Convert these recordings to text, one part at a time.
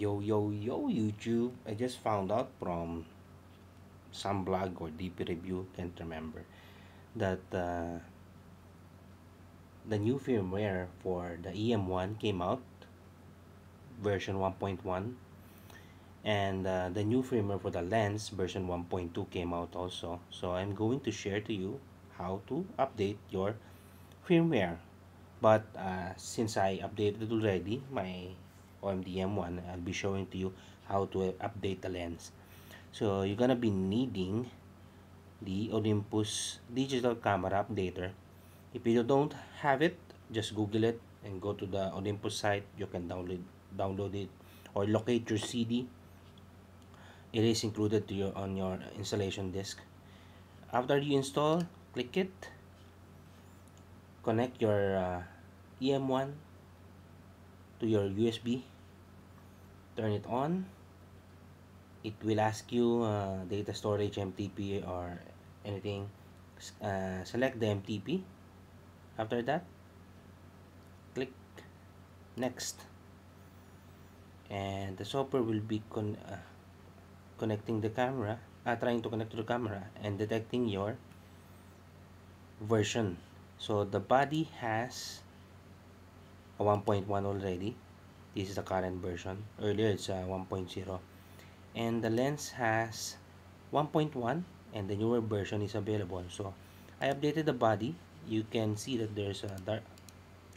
Yo, YouTube. I just found out from some blog or DP review, can't remember, that the new firmware for the EM1 came out, version 1.1, and the new firmware for the lens, version 1.2, came out also. So I'm going to share to you how to update your firmware. But since I updated already my OMDM1, I'll be showing to you how to update the lens. So you're gonna be needing the Olympus digital camera updater. If you don't have it, just Google it and go to the Olympus site. You can download it or locate your CD. It is included to your on your installation disk. After you install, click it, connect your EM1 to your USB, turn it on. It will ask you data storage, MTP, or anything. Select the MTP. After that, click next, and the software will be connecting the camera, trying to connect to the camera and detecting your version. So the body has a 1.1 already. This is the current version. Earlier it's 1.0, and the lens has 1.1, and the newer version is available. So I updated the body. You can see that there's a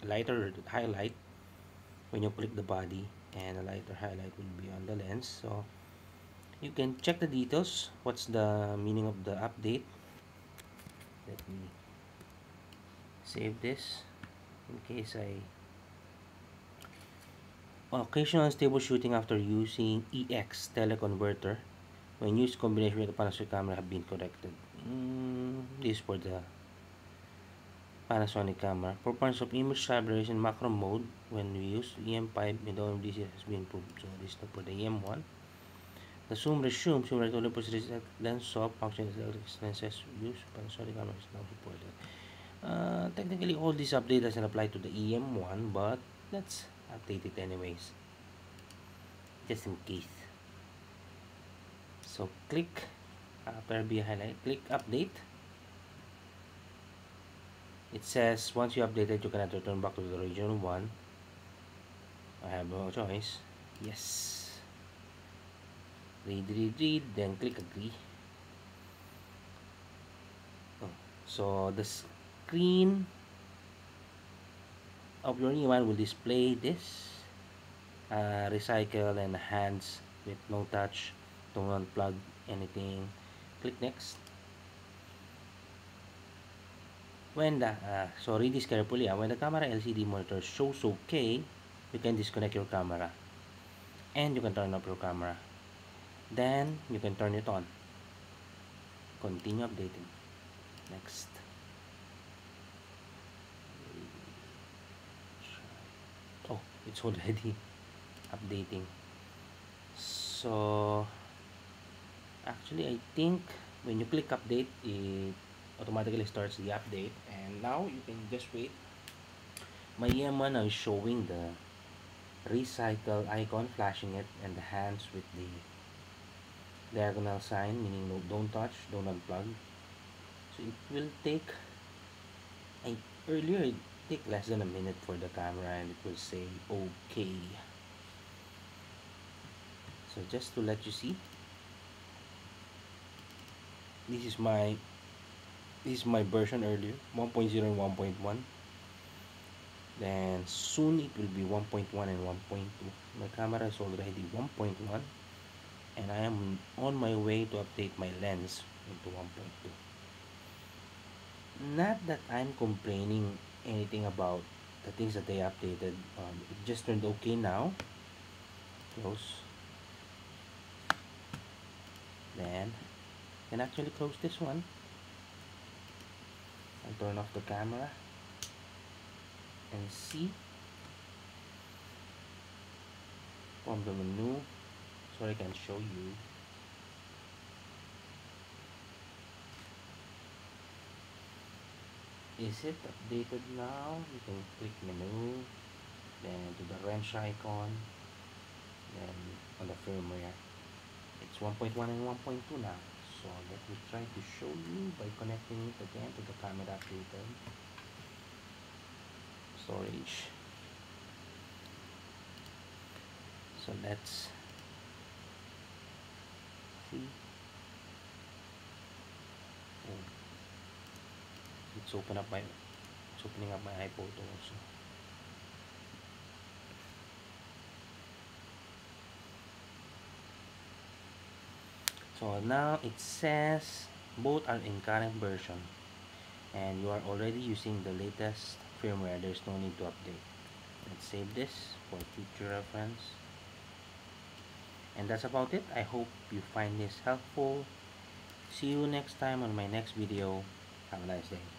lighter highlight when you click the body, and a lighter highlight will be on the lens. So you can check the details. What's the meaning of the update? Let me save this in case I occasional unstable shooting after using EX teleconverter when used combination with the Panasonic camera have been corrected. This is for the Panasonic camera. Performance of image stabilization macro mode when we use EM5 with OMDC has been improved. So this is for the EM1. The zoom resumes. Zoom right Olympus reset lens swap function lenses used. Panasonic camera is now supported. Technically, all this update doesn't apply to the EM1, but let's update it anyways, just in case. So click after be highlight, click update. It says once you updated, you cannot return back to the original one. I have no choice. Yes. Read, then click agree. So the screen of your new one will display this recycle and hands with no touch, don't unplug anything. Click next. When the so read this carefully. When the camera LCD monitor shows okay, you can disconnect your camera and you can turn off your camera. Then you can turn it on. Continue updating. Next. Oh, it's already updating. So actually, I think when you click update, it automatically starts the update, and now you can just wait. My EM1 now is showing the recycle icon, flashing it, and the hands with the diagonal sign, meaning no, don't touch, don't unplug. So it will take, earlier it take less than a minute for the camera, and it will say okay. So just to let you see, this is my version earlier, 1.0 and 1.1. Then soon it will be 1.1 and 1.2. My camera is already 1.1, and I am on my way to update my lens into 1.2. Not that I'm complaining anything about the things that they updated. It just turned okay now. Close. Then I can actually close this one and turn off the camera and see from the menu, so I can show you. Is it updated now? You can click menu, then to the wrench icon, then firmware. It's 1.1 and 1.2 now. So let me try to show you by connecting it again to the camera updated storage. So let's see. Oh, it's opening up my iPhoto also. So now it says both are in current version and you are already using the latest firmware. There's no need to update. Let's save this for future reference. And that's about it. I hope you find this helpful. See you next time on my next video. Have a nice day.